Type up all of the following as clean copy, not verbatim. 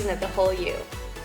version of the whole you.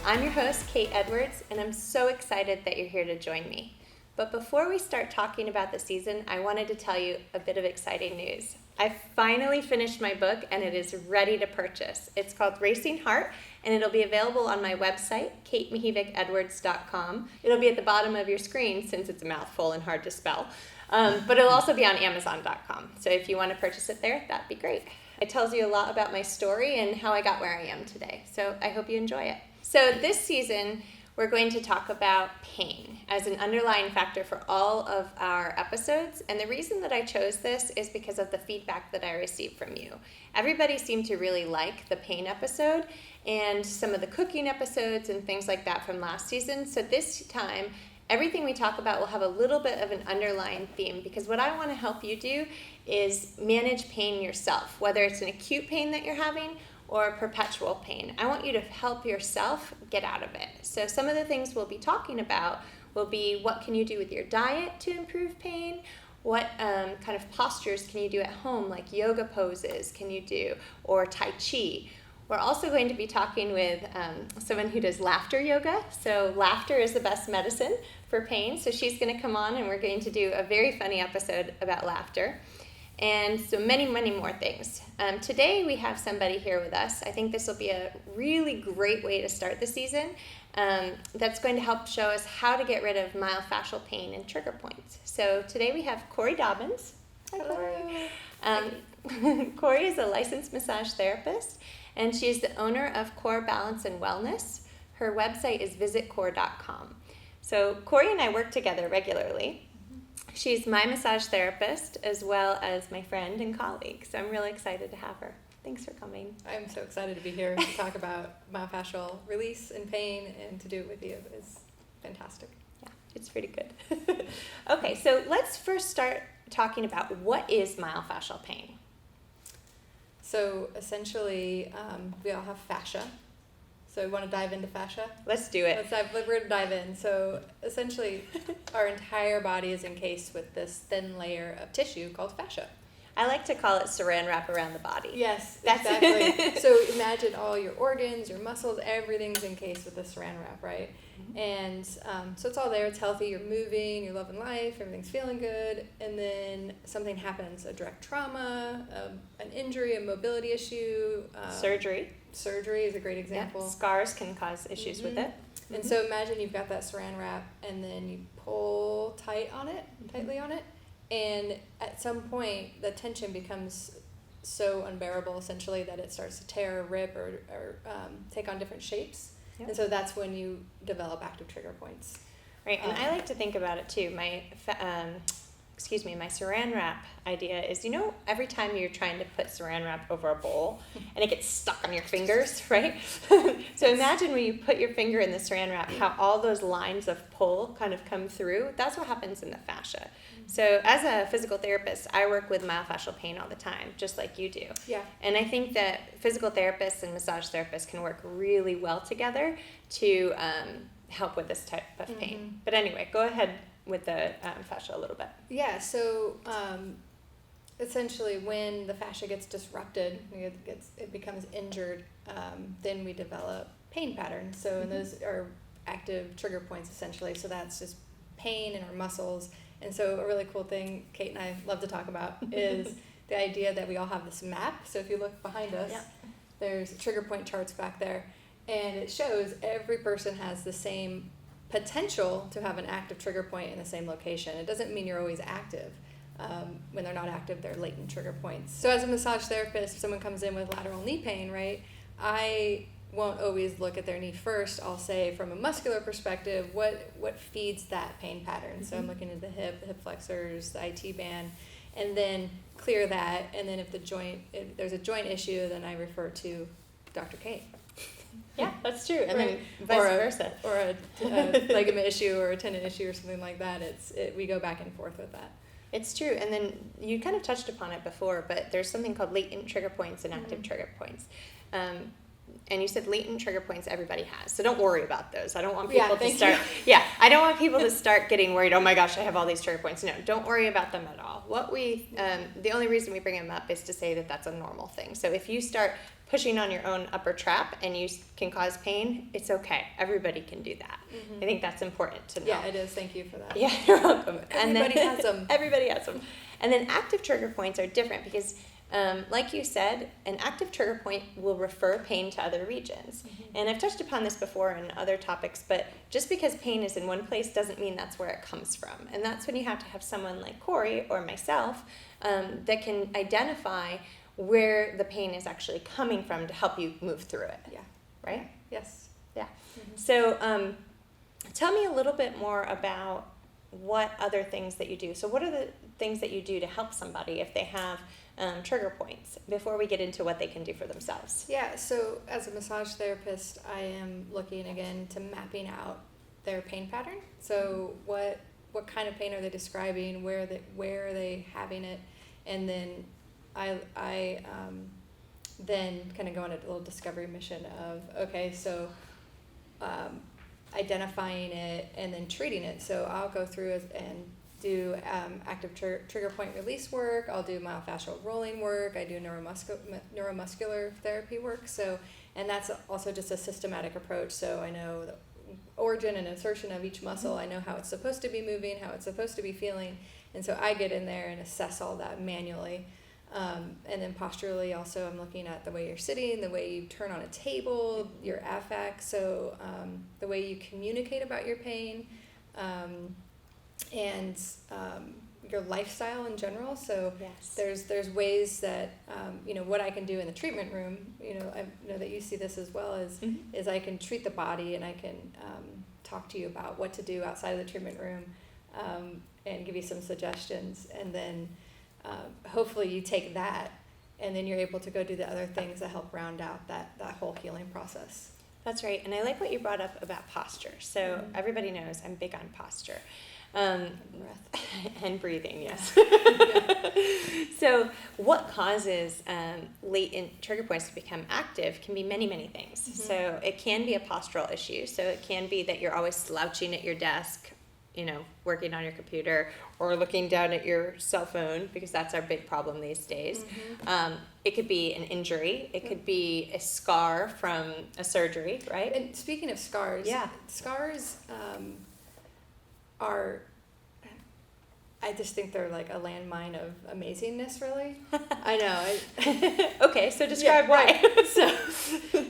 I'm your host, Kate Edwards, and I'm so excited that you're here to join me. But before we start talking about the season, I wanted to tell you a bit of exciting news. I finally finished my book and it is ready to purchase. It's called Racing Heart, and it'll be available on my website, katemihivicedwards.com. It'll be at the bottom of your screen since it's a mouthful and hard to spell. But it'll also be on amazon.com. So if you want to purchase it there, that'd be great. It tells you a lot about my story and how I got where I am today. So I hope you enjoy it. So this season, we're going to talk about pain as an underlying factor for all of our episodes. And the reason that I chose this is because of the feedback that I received from you. Everybody seemed to really like the pain episode and some of the cooking episodes and things like that from last season. So this time, everything we talk about will have a little bit of an underlying theme, because what I want to help you do is manage pain yourself, whether it's an acute pain that you're having or perpetual pain. I want you to help yourself get out of it. So some of the things we'll be talking about will be what can you do with your diet to improve pain, what kind of postures can you do at home, like yoga poses can you do, or Tai Chi. We're also going to be talking with someone who does laughter yoga. So laughter is the best medicine for pain. So she's going to come on and we're going to do a very funny episode about laughter. And so many, many more things. Today we have somebody here with us. I think this will be a really great way to start the season. That's going to help show us how to get rid of myofascial pain and trigger points. So today we have Corey Dobbins. Hi, Corey. Corey is a licensed massage therapist, and she is the owner of Core Balance and Wellness. Her website is visitcore.com. So Corey and I work together regularly. She's my massage therapist as well as my friend and colleague, so I'm really excited to have her. Thanks for coming. I'm so excited to be here to talk about myofascial release and pain, and to do it with you is fantastic. Yeah, it's pretty good. Okay, so let's first start talking about what is myofascial pain. So essentially, we all have fascia. So we want to dive into fascia? Let's do it. We're going to dive in. So essentially, our entire body is encased with this thin layer of tissue called fascia. I like to call it saran wrap around the body. Yes, exactly. So imagine all your organs, your muscles, everything's encased with this saran wrap, right? Mm-hmm. And so it's all there, it's healthy, you're moving, you're loving life, everything's feeling good, and then something happens, a direct trauma, an injury, a mobility issue. Surgery is a great example. Yeah, scars can cause issues mm-hmm. with it. Mm-hmm. And so imagine you've got that saran wrap, and then you pull tightly on it, and at some point the tension becomes so unbearable essentially that it starts to tear or rip or take on different shapes. Yep. And so that's when you develop active trigger points. Right, and I like to think about it too. My saran wrap idea is, every time you're trying to put saran wrap over a bowl and it gets stuck on your fingers, right? So imagine when you put your finger in the saran wrap, how all those lines of pull kind of come through. That's what happens in the fascia. So as a physical therapist, I work with myofascial pain all the time, just like you do. Yeah. And I think that physical therapists and massage therapists can work really well together to help with this type of pain. Mm-hmm. But anyway, go ahead with the fascia a little bit. Yeah, so essentially when the fascia gets disrupted, it becomes injured, then we develop pain patterns. So and those are active trigger points essentially. So that's just pain in our muscles. And so a really cool thing Kate and I love to talk about is the idea that we all have this map. So if you look behind us, there's trigger point charts back there, and it shows every person has the same potential to have an active trigger point in the same location. It doesn't mean you're always active. When they're not active, they're latent trigger points. So as a massage therapist, if someone comes in with lateral knee pain, right, I won't always look at their knee first. I'll say from a muscular perspective, what feeds that pain pattern. Mm-hmm. So I'm looking at the hip flexors, the IT band, and then clear that. And then if there's a joint issue, then I refer to Dr. Kate. Yeah, that's true. And then vice versa. Or a ligament issue or a tendon issue or something like that. We go back and forth with that. It's true. And then you kind of touched upon it before, but there's something called latent trigger points and active trigger points. and you said latent trigger points everybody has, so don't worry about those. I don't want people to start. You. I don't want people to start getting worried. Oh my gosh, I have all these trigger points. No, don't worry about them at all. The only reason we bring them up is to say that that's a normal thing. So if you start pushing on your own upper trap and you can cause pain, it's okay. Everybody can do that. I think that's important to know. Yeah, it is. Thank you for that. Yeah, you're welcome. Everybody has them. Everybody has them. And then active trigger points are different because, like you said, an active trigger point will refer pain to other regions. And I've touched upon this before in other topics, but just because pain is in one place doesn't mean that's where it comes from. And that's when you have to have someone like Corey or myself that can identify where the pain is actually coming from to help you move through it. Yeah. Right? Yes. Yeah. So tell me a little bit more about what other things that you do. So what are the things that you do to help somebody if they have trigger points before we get into what they can do for themselves? Yeah, so as a massage therapist, I am looking again to mapping out their pain pattern. So what kind of pain are they describing? Where are they having it? And then I then kind of go on a little discovery mission of, okay, so identifying it and then treating it. So I'll go through and do active trigger point release work. I'll do myofascial rolling work. I do neuromuscular therapy work. So, and that's also just a systematic approach. So I know the origin and insertion of each muscle. I know how it's supposed to be moving, how it's supposed to be feeling. And so I get in there and assess all that manually. And then posturally also I'm looking at the way you're sitting, the way you turn on a table, your affect, so the way you communicate about your pain, and your lifestyle in general. So yes. there's ways that what I can do in the treatment room. I know that you see this as well is I can treat the body and I can talk to you about what to do outside of the treatment room, and give you some suggestions, and then hopefully you take that and then you're able to go do the other things that help round out that whole healing process. That's right. And I like what you brought up about posture. So everybody knows I'm big on posture. Breath. And breathing, yes. Yeah. So what causes latent trigger points to become active can be many, many things. So it can be a postural issue. So it can be that you're always slouching at your desk, working on your computer or looking down at your cell phone, because that's our big problem these days. It could be an injury. It could be a scar from a surgery, right? And speaking of scars, scars are, I just think they're like a landmine of amazingness, really. I know. Okay, so describe why. Right.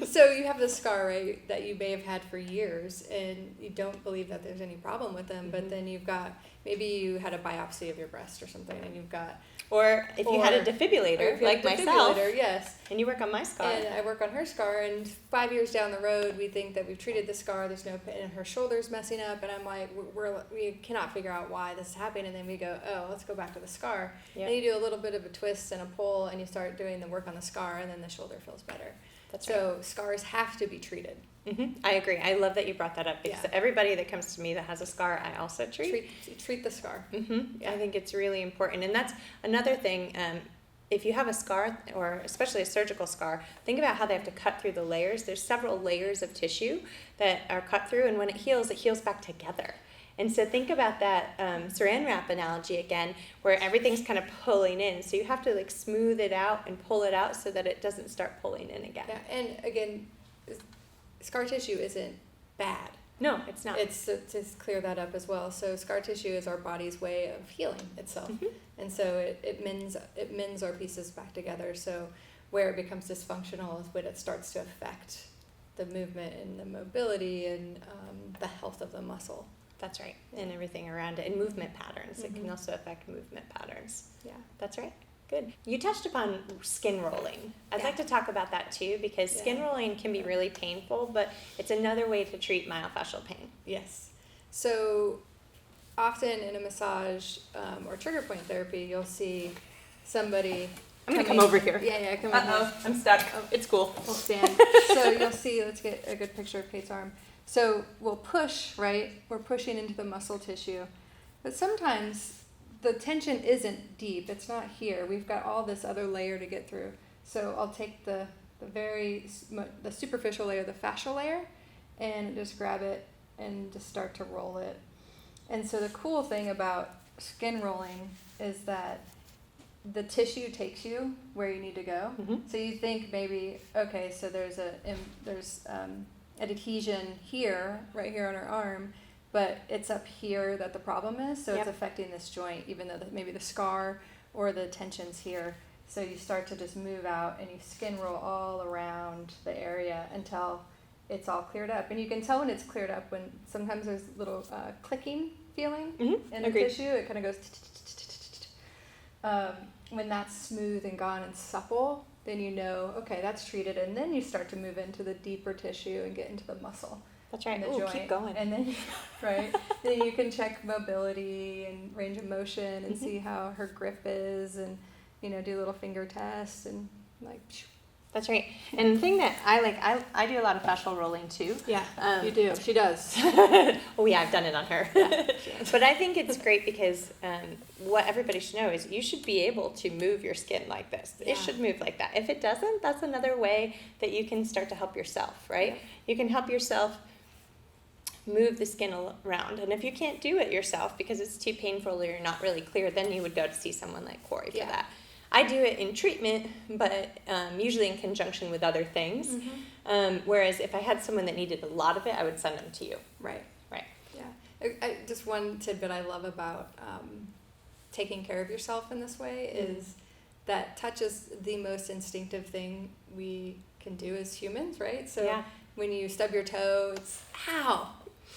So you have this scar, right, that you may have had for years, and you don't believe that there's any problem with them, but then you've got, maybe you had a biopsy of your breast or something, and you've got... Or if you had a defibrillator, like myself, yes. And you work on my scar. And I work on her scar, and 5 years down the road, we think that we've treated the scar, there's no pain, and her shoulder's messing up, and I'm like, we cannot figure out why this is happening, and then we go, oh, let's go back to the scar. Yep. And you do a little bit of a twist and a pull, and you start doing the work on the scar, and then the shoulder feels better. That's so right. Scars have to be treated. I agree. I love that you brought that up, because everybody that comes to me that has a scar, I also treat the scar. I think it's really important. And that's another thing. If you have a scar, or especially a surgical scar, think about how they have to cut through the layers. There's several layers of tissue that are cut through, and when it heals back together. And so think about that saran wrap analogy again, where everything's kind of pulling in. So you have to smooth it out and pull it out so that it doesn't start pulling in again. Yeah, and again, scar tissue isn't bad. No, it's not. It's to clear that up as well. So scar tissue is our body's way of healing itself, and so it mends our pieces back together. So where it becomes dysfunctional is when it starts to affect the movement and the mobility and the health of the muscle. That's right, and everything around it, and movement patterns. It can also affect movement patterns. Yeah, that's right. Good. You touched upon skin rolling. I'd like to talk about that too, because skin rolling can be really painful, but it's another way to treat myofascial pain. Yes. So often in a massage or trigger point therapy, you'll see somebody... I'm going to come over here. Yeah, come over here. I'm stuck. Oh, it's cool. We'll stand. So you'll see, let's get a good picture of Kate's arm. So we'll push, right? We're pushing into the muscle tissue. But sometimes the tension isn't deep. It's not here. We've got all this other layer to get through. So I'll take the the superficial layer, the fascial layer, and just grab it and just start to roll it. And so the cool thing about skin rolling is that the tissue takes you where you need to go. Mm-hmm. So you think maybe, okay, so there's an adhesion here, right here on our arm, but it's up here that the problem is. So Yep. it's affecting this joint, even though maybe the scar or the tension's here. So you start to just move out and you skin roll all around the area until it's all cleared up. And you can tell when it's cleared up when sometimes there's a little clicking feeling Mm-hmm. in the Agreed. tissue. It kind of goes. When that's smooth and gone and supple, then you know, okay, that's treated. And then you start to move into the deeper tissue and get into the muscle. That's right. The Ooh, joint. keep going. And then, right, then you can check mobility and range of motion and Mm-hmm. see how her grip is, and do a little finger test and like. That's right. And the thing that I like, I do a lot of fascial rolling too. Yeah, you do. She does. Oh yeah, I've done it on her. Yeah, But I think it's great because what everybody should know is you should be able to move your skin like this. Yeah. It should move like that. If it doesn't, that's another way that you can start to help yourself, right? Yeah. You can help yourself move the skin around. And if you can't do it yourself because it's too painful or you're not really clear, then you would go to see someone like Corey for Yeah. that. I do it in treatment, but usually in conjunction with other things. Mm-hmm. Whereas if I had someone that needed a lot of it, I would send them to you. Right. Right. Yeah. Just one tidbit I love about taking care of yourself in this way is that touch is the most instinctive thing we can do as humans, right? So Yeah. when you stub your toe, it's ow,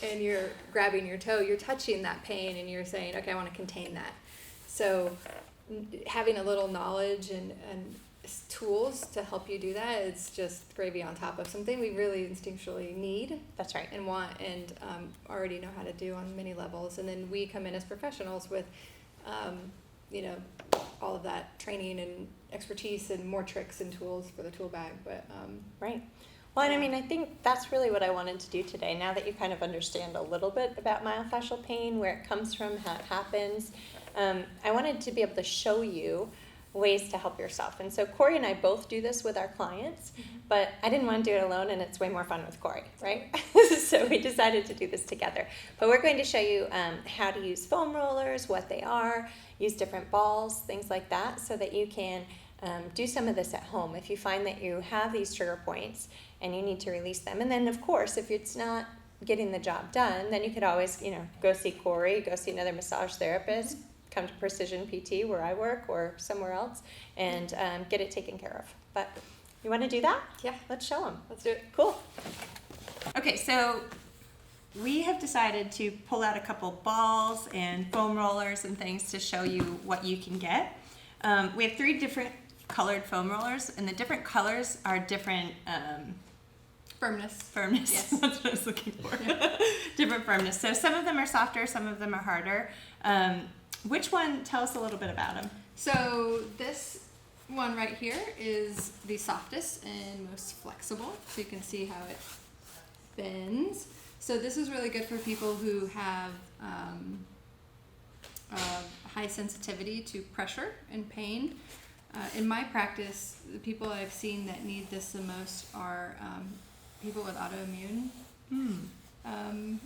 and you're grabbing your toe, you're touching that pain and you're saying, okay, I want to contain that. So having a little knowledge and tools to help you do that, it's just gravy on top of something we really instinctually need. That's right. And want and already know how to do on many levels. And then we come in as professionals with, all of that training and expertise and more tricks and tools for the tool bag. But Right. Well, and I Yeah. mean, I think that's really what I wanted to do today. Now that you kind of understand a little bit about myofascial pain, where it comes from, how it happens, I wanted to be able to show you ways to help yourself. And so Corey and I both do this with our clients, but I didn't want to do it alone, and it's way more fun with Corey, right? So we decided to do this together. But we're going to show you how to use foam rollers, what they are, use different balls, things like that, so that you can do some of this at home if you find that you have these trigger points and you need to release them. And then, of course, if it's not getting the job done, then you could always, go see Corey, go see another massage therapist, come to Precision PT where I work or somewhere else, and get it taken care of. But you want to do that? yeah, Let's show them. let's do it. Cool. Okay, so we have decided to pull out a couple balls and foam rollers and things to show you what you can get. We have 3 different colored foam rollers, and the different colors are different Firmness. firmness. Yes. That's what I was looking for. Different firmness. So some of them are softer, some of them are harder. Which one? Tell us a little bit about them. So this one right here is the softest and most flexible. So you can see how it bends. So this is really good for people who have high sensitivity to pressure and pain. In my practice, the people I've seen that need this the most are people with autoimmune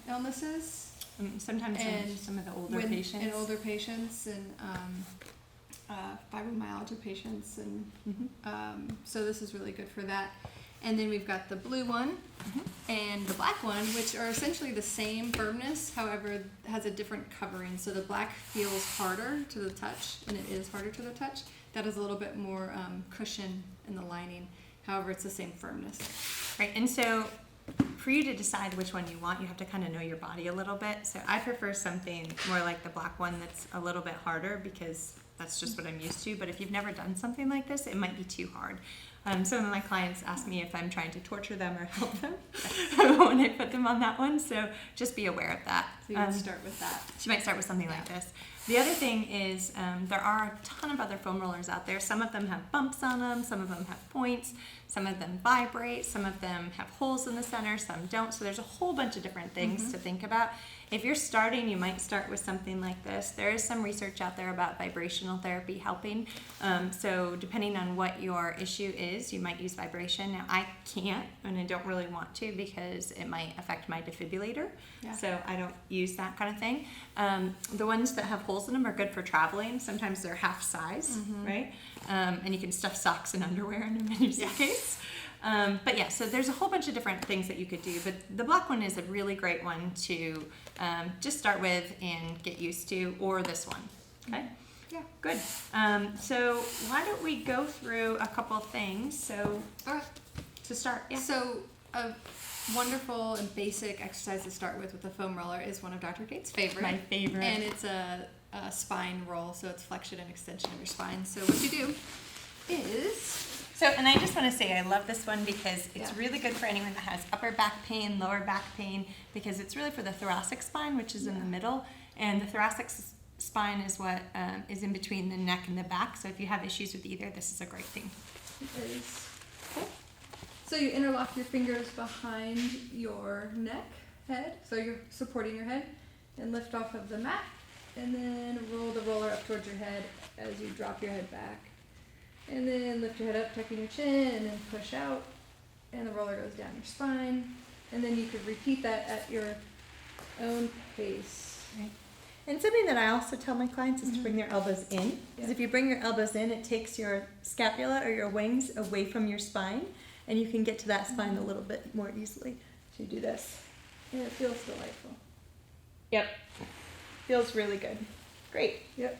illnesses. Sometimes And some of the older patients. And older patients and fibromyalgia patients. And so this is really good for that. And then we've got the blue one and the black one, which are essentially the same firmness, however, has a different covering. So the black feels harder to the touch, and it is harder to the touch. That is a little bit more cushion in the lining. However, it's the same firmness. Right, and so for you to decide which one you want, you have to kind of know your body a little bit. So I prefer something more like the black one that's a little bit harder because that's just what I'm used to. But if you've never done something like this, it might be too hard. Some of my clients ask me if I'm trying to torture them or help them when I put them on that one. So just be aware of that. You can start with that. She might start with something like this. The other thing is there are a ton of other foam rollers out there. Some of them have bumps on them, some of them have points, some of them vibrate, some of them have holes in the center, some don't. So there's a whole bunch of different things to think about. If you're starting, you might start with something like this. There is some research out there about vibrational therapy helping. So depending on what your issue is, you might use vibration. Now I can't, and I don't really want to because it might affect my defibrillator. Yeah. So I don't use that kind of thing. The ones that have holes in them are good for traveling. Sometimes they're half size, right? And you can stuff socks and underwear in them in your suitcase. But yeah, so there's a whole bunch of different things that you could do, but the black one is a really great one to just start with and get used to, or this one. Okay? Yeah. Good. So why don't we go through a couple of things? So to start, yeah. So a wonderful and basic exercise to start with the foam roller is one of Dr. Gates' favorite. My favorite. And it's a spine roll, so it's flexion and extension of your spine. So what you do is... So, and I just want to say I love this one because it's really good for anyone that has upper back pain, lower back pain, because it's really for the thoracic spine, which is in the middle, and the thoracic spine is what is in between the neck and the back. So if you have issues with either, this is a great thing. It is. Cool. So you interlock your fingers behind your neck, head, so you're supporting your head, and lift off of the mat, and then roll the roller up towards your head as you drop your head back. And then lift your head up, tucking your chin, and then push out. And the roller goes down your spine. And then you could repeat that at your own pace. Right. And something that I also tell my clients is to bring their elbows in. Because if you bring your elbows in, it takes your scapula or your wings away from your spine. And you can get to that spine a little bit more easily. So you do this. And it feels delightful. Yep. Feels really good. Great. Yep.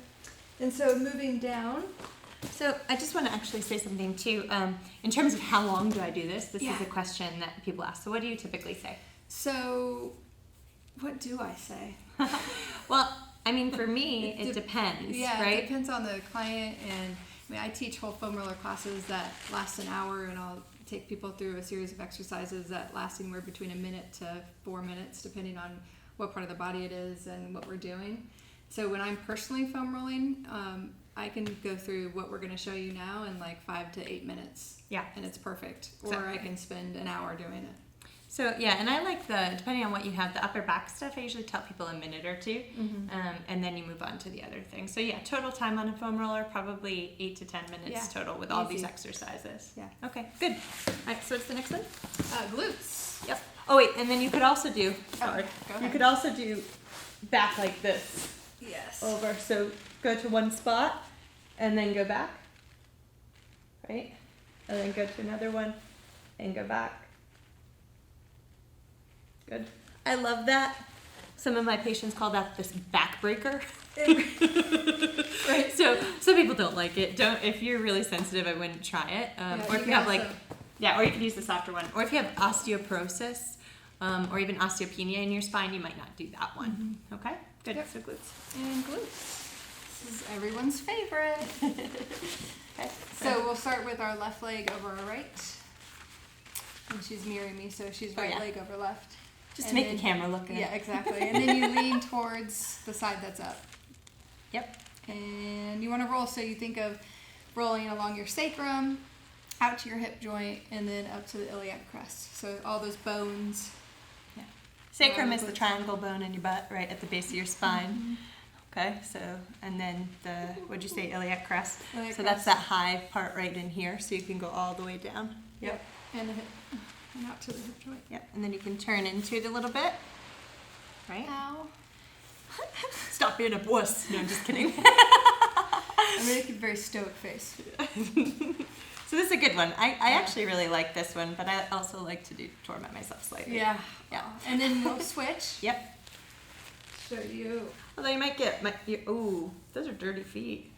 And so moving down. So I just want to actually say something too. In terms of how long do I do this? This is a question that people ask. So what do you typically say? So what do I say? Well, I mean, for me, it depends, right? It depends on the client. And I mean, I teach whole foam roller classes that last an hour, and I'll take people through a series of exercises that last anywhere between a minute to 4 minutes, depending on what part of the body it is and what we're doing. So when I'm personally foam rolling, I can go through what we're going to show you now in like 5 to 8 minutes. Yeah. And it's perfect. Exactly. Or I can spend an hour doing it. So yeah, and I like depending on what you have, the upper back stuff, I usually tell people a minute or two, and then you move on to the other things. So yeah, total time on a foam roller, probably 8 to 10 minutes total with all these exercises. Yeah. Okay, good. All right, so what's the next one? Glutes. Yep. Oh wait, and then you could also do, Go ahead. you could also do back like this. Yes. Over, so go to one spot, and then go back, right? And then go to another one, and go back. Good. I love that. Some of my patients call that this backbreaker. Right. So some people don't like it. If you're really sensitive, I wouldn't try it. Or if you have or you could use the softer one. Or if you have osteoporosis, or even osteopenia in your spine, you might not do that one. Okay. Good. Yep. So glutes. And glutes. This is everyone's favorite. Okay. So we'll start with our left leg over our right. And she's mirroring me, so she's right leg over left. Just to make the camera look good. Yeah, exactly. And then you lean towards the side that's up. Yep. And you want to roll, so you think of rolling along your sacrum, out to your hip joint, and then up to the iliac crest. So all those bones. Yeah. Sacrum is the triangle bone in your butt, right at the base of your spine. Okay, so, and then what'd you say, iliac crest? Iliac so crest. that's that high part right in here, so you can go all the way down. Yep. And the hip. And out to the hip joint. Yep, and then you can turn into it a little bit. Right? Ow. Stop being a wuss. No, I'm just kidding. I'm making a very stoic face. So this is a good one. I actually really like this one, but I also like to torment myself slightly. Yeah. Yeah. And then we'll switch. Yep. Show you. Although you might get ooh, those are dirty feet.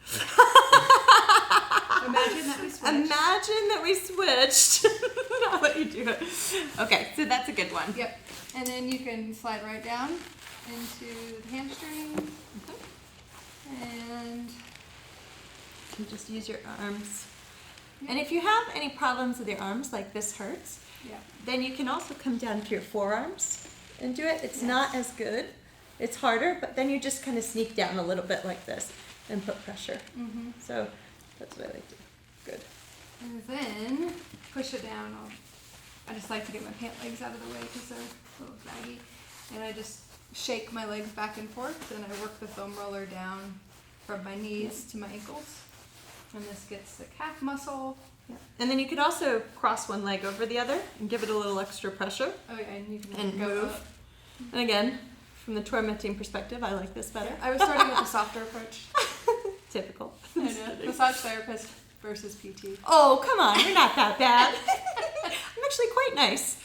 Imagine that we switched. Imagine that we switched. I'll let you do it. Okay, so that's a good one. Yep. And then you can slide right down into the hamstring. And you just use your arms. And if you have any problems with your arms, like this hurts, then you can also come down to your forearms and do it. It's not as good, it's harder, but then you just kind of sneak down a little bit like this and put pressure. Mm-hmm. So that's what I like to do. Good. And then push it down. I just like to get my pant legs out of the way because they're a little baggy. And I just shake my legs back and forth, and I work the foam roller down from my knees to my ankles. And this gets the calf muscle. Yeah. And then you could also cross one leg over the other and give it a little extra pressure. Oh yeah, and you can And go move. up. And again, from the tormenting perspective, I like this better. I was starting with a softer approach. Typical. I know. Massage therapist versus PT. Oh, come on, you're not that bad. I'm actually quite nice.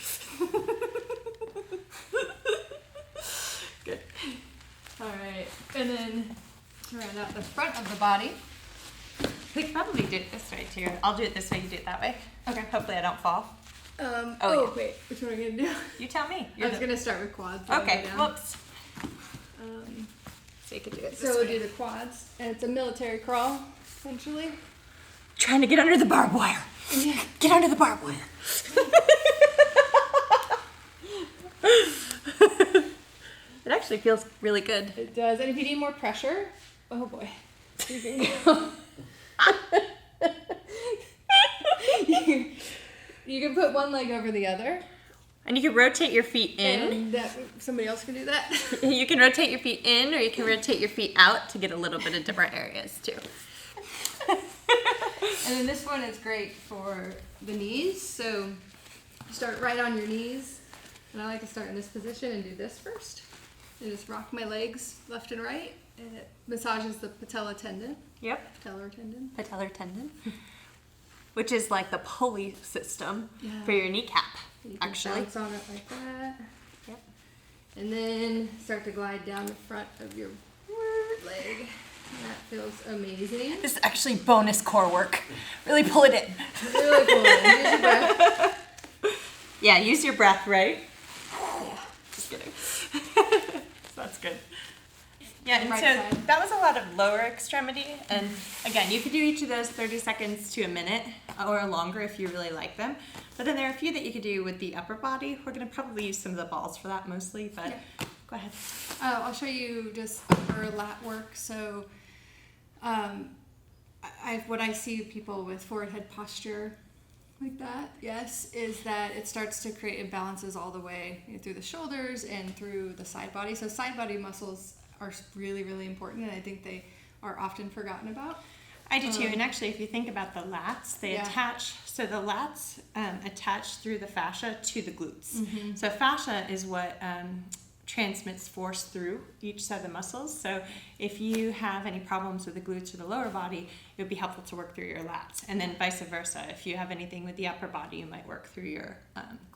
Good. All right, and then to round out the front of the body. We could probably do it this way too. I'll do it this way, you do it that way. Okay. Hopefully I don't fall. Oh, wait, which one are we gonna do? You tell me. I was gonna start with quads. Okay, whoops. So you could do it this So we'll way. do the quads, and it's a military crawl, essentially. Trying to get under the barbed wire. Yeah. Get under the barbed wire. It actually feels really good. It does, and if you need more pressure, oh boy, you can go. You can put one leg over the other. And you can rotate your feet in. And that, somebody else can do that. You can rotate your feet in, or you can rotate your feet out to get a little bit of different areas too. And then this one is great for the knees. So you start right on your knees. And I like to start in this position and do this first. And just rock my legs left and right. And it massages the patella tendon. Yep. Patellar tendon. Patellar tendon. Which is like the pulley system for your kneecap, You can actually. bounce on it like that. Yep. And then start to glide down the front of your leg. And that feels amazing. This is actually bonus core work. Really pull it in. Really cool. Use your breath. Yeah, use your breath, right? Yeah. Just kidding. So that's good. Yeah, and Right so side. that was a lot of lower extremity. And again, you could do each of those 30 seconds to a minute or longer if you really like them. But then there are a few that you could do with the upper body. We're going to probably use some of the balls for that mostly, but go ahead. I'll show you just upper lat work. So what I see people with forward head posture like that, yes, is that it starts to create imbalances all the way through the shoulders and through the side body. So side body muscles are really, really important, and I think they are often forgotten about. I do too, and actually if you think about the lats, they Yeah. attach, so the lats attach through the fascia to the glutes. Mm-hmm. So fascia is what transmits force through each set of the muscles. So if you have any problems with the glutes or the lower body, it would be helpful to work through your lats. And then vice versa, if you have anything with the upper body, you might work through your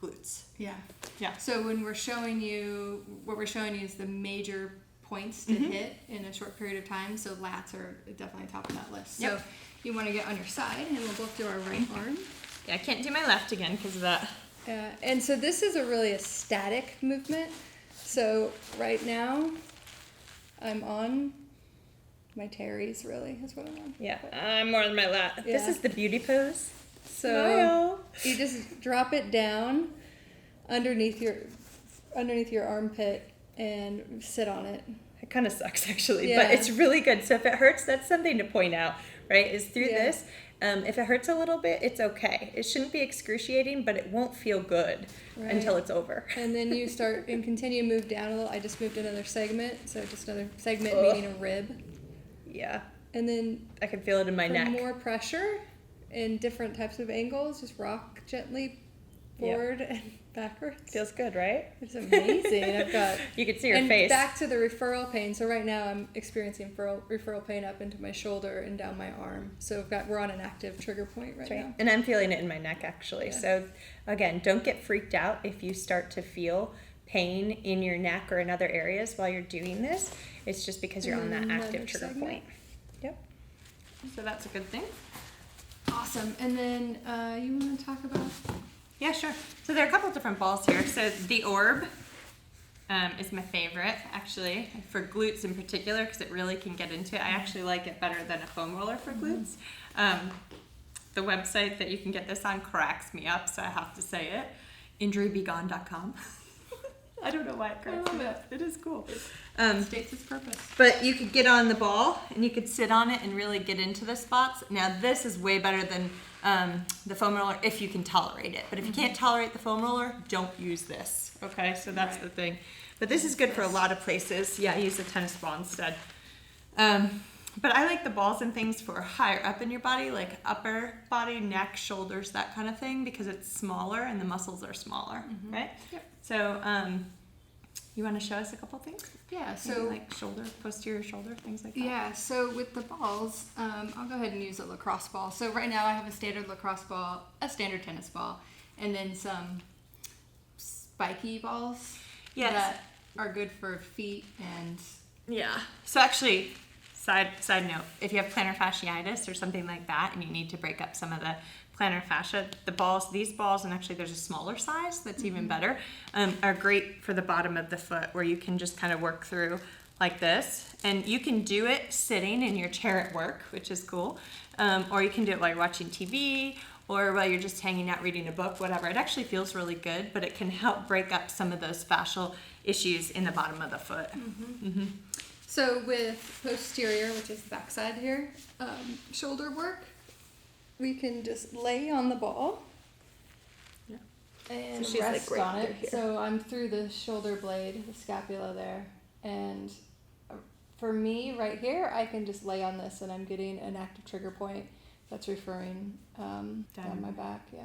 glutes. Yeah. Yeah. So when we're showing you, what we're showing you is the major points to hit in a short period of time. So lats are definitely top of that list. Yep. So you want to get on your side, and we'll both do our right arm. Yeah, I can't do my left again because of that. And so this is a static movement. So right now, I'm on my teres, really, is what I'm on. Yeah, I'm more than my lat. Yeah. This is the beauty pose. So you just drop it down underneath your armpit and sit on it. It kind of sucks actually, Yeah. but it's really good. So if it hurts, that's something to point out, right? Is through Yeah. this. If it hurts a little bit, it's okay. It shouldn't be excruciating, but it won't feel good until it's over. And then you start and continue to move down a little. I just moved another segment, so just another segment meaning a rib. Yeah, And then I can feel it in my for neck. more pressure in different types of angles, just rock gently forward and backwards. Feels good, right? It's amazing. I've got You can see your and face. back to the referral pain. So right now I'm experiencing referral pain up into my shoulder and down my arm. So we're on an active trigger point right now. And I'm feeling it in my neck actually. Yeah. So again, don't get freaked out if you start to feel pain in your neck or in other areas while you're doing this. It's just because you're on that active Another trigger segment. point. Yep. So that's a good thing. Awesome. And then you want to talk about? Yeah, sure. So there are a couple different balls here. So the orb is my favorite, actually, for glutes in particular, because it really can get into it. I actually like it better than a foam roller for glutes. The website that you can get this on cracks me up, so I have to say it. Injurybegone.com. I don't know why it cracks me up. It is cool. States its purpose. But you could get on the ball and you could sit on it and really get into the spots. Now this is way better than the foam roller if you can tolerate it. But if you can't tolerate the foam roller, don't use this. Okay, so that's the thing. But this is good for a lot of places. Yeah, use a tennis ball instead. But I like the balls and things for higher up in your body, like upper body, neck, shoulders, that kind of thing, because it's smaller and the muscles are smaller, right? Yep. So you want to show us a couple things? Yeah, so maybe like shoulder, posterior shoulder, things like that. Yeah, so with the balls, I'll go ahead and use a lacrosse ball. So right now I have a standard lacrosse ball, a standard tennis ball, and then some spiky balls that are good for feet and... Yeah. So actually, side note, if you have plantar fasciitis or something like that and you need to break up some of the plantar fascia, these balls, and actually there's a smaller size that's even better, are great for the bottom of the foot where you can just kind of work through like this. And you can do it sitting in your chair at work, which is cool. Or you can do it while you're watching TV or while you're just hanging out reading a book, whatever. It actually feels really good, but it can help break up some of those fascial issues in the bottom of the foot. So with posterior, which is the backside here, shoulder work, we can just lay on the ball and So she's, rest like, right on it. through here. So I'm through the shoulder blade, the scapula there, and for me right here, I can just lay on this and I'm getting an active trigger point that's referring down my back. Yeah.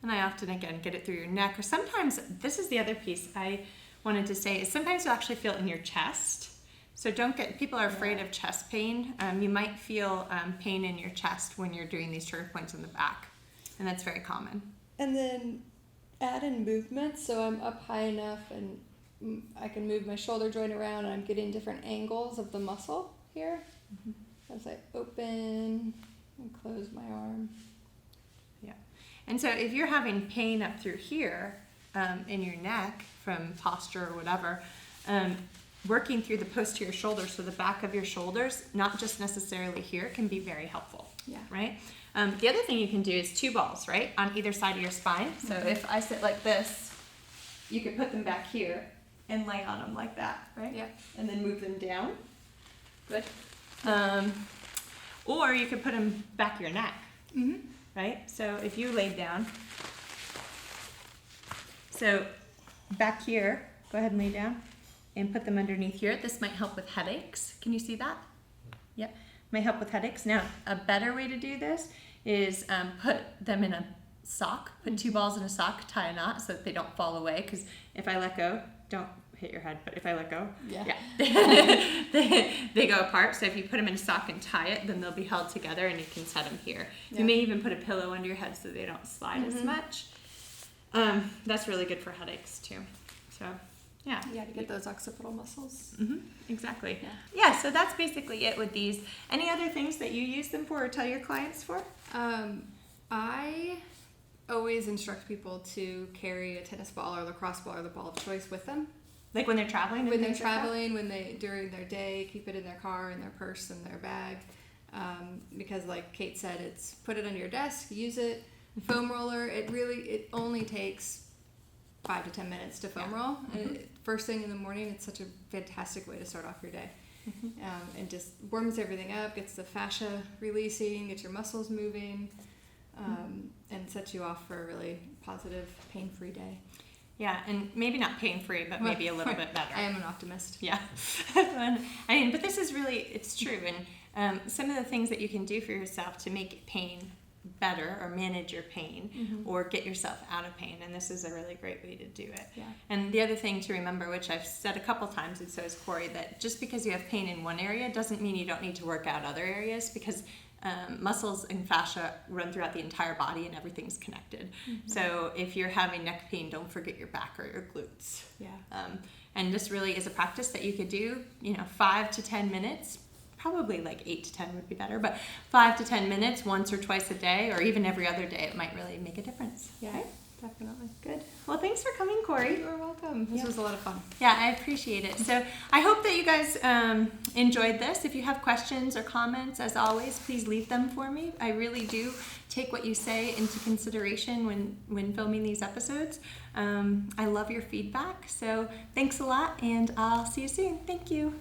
And I often, again, get it through your neck, or sometimes, this is the other piece I wanted to say, is sometimes you actually feel it in your chest. So people are afraid of chest pain. You might feel pain in your chest when you're doing these trigger points in the back, and that's very common. And then add in movement, so I'm up high enough and I can move my shoulder joint around and I'm getting different angles of the muscle here as I open and close my arm. Yeah. And so if you're having pain up through here in your neck from posture or whatever, working through the posterior shoulder, so the back of your shoulders, not just necessarily here, can be very helpful. Yeah. Right? The other thing you can do is 2 balls, right, on either side of your spine. So if I sit like this, you could put them back here and lay on them like that, right? Yeah. And then move them down. Good. Or you could put them back your neck, right? So if you laid down, so back here, go ahead and lay down and put them underneath here. This might help with headaches. Can you see that? Yep. Might help with headaches. Now, a better way to do this is put them in a sock. Put 2 balls in a sock, tie a knot so that they don't fall away. Because if I let go, don't hit your head, but if I let go, they go apart. So if you put them in a sock and tie it, then they'll be held together and you can set them here. Yeah. You may even put a pillow under your head so they don't slide as much. That's really good for headaches too. So. Yeah, to get those occipital muscles. Exactly. Yeah, so that's basically it with these. Any other things that you use them for or tell your clients for? I always instruct people to carry a tennis ball or lacrosse ball or the ball of choice with them. Like when they're traveling? When they're traveling, during their day, keep it in their car, in their purse, in their bag. Because like Kate said, it's put it under your desk, use it. Foam roller, it only takes 5 to 10 minutes to foam roll. First thing in the morning, it's such a fantastic way to start off your day. And just warms everything up, gets the fascia releasing, gets your muscles moving, and sets you off for a really positive, pain-free day. Yeah, and maybe not pain-free, but maybe a little bit better. I am an optimist. Yeah. But this is really, it's true. And some of the things that you can do for yourself to make pain better or manage your pain or get yourself out of pain, and this is a really great way to do it. And the other thing to remember, which I've said a couple times, and so has Corey, that just because you have pain in one area doesn't mean you don't need to work out other areas, because muscles and fascia run throughout the entire body and everything's connected. So if you're having neck pain, don't forget your back or your glutes. And this really is a practice that you could do 5 to 10 minutes. Probably like 8 to 10 would be better, but 5 to 10 minutes once or twice a day, or even every other day, it might really make a difference. Yeah. Right? Definitely. Good. Well, thanks for coming, Corey. You're welcome. This was a lot of fun. Yeah, I appreciate it. So I hope that you guys enjoyed this. If you have questions or comments, as always, please leave them for me. I really do take what you say into consideration when filming these episodes. I love your feedback. So thanks a lot, and I'll see you soon. Thank you.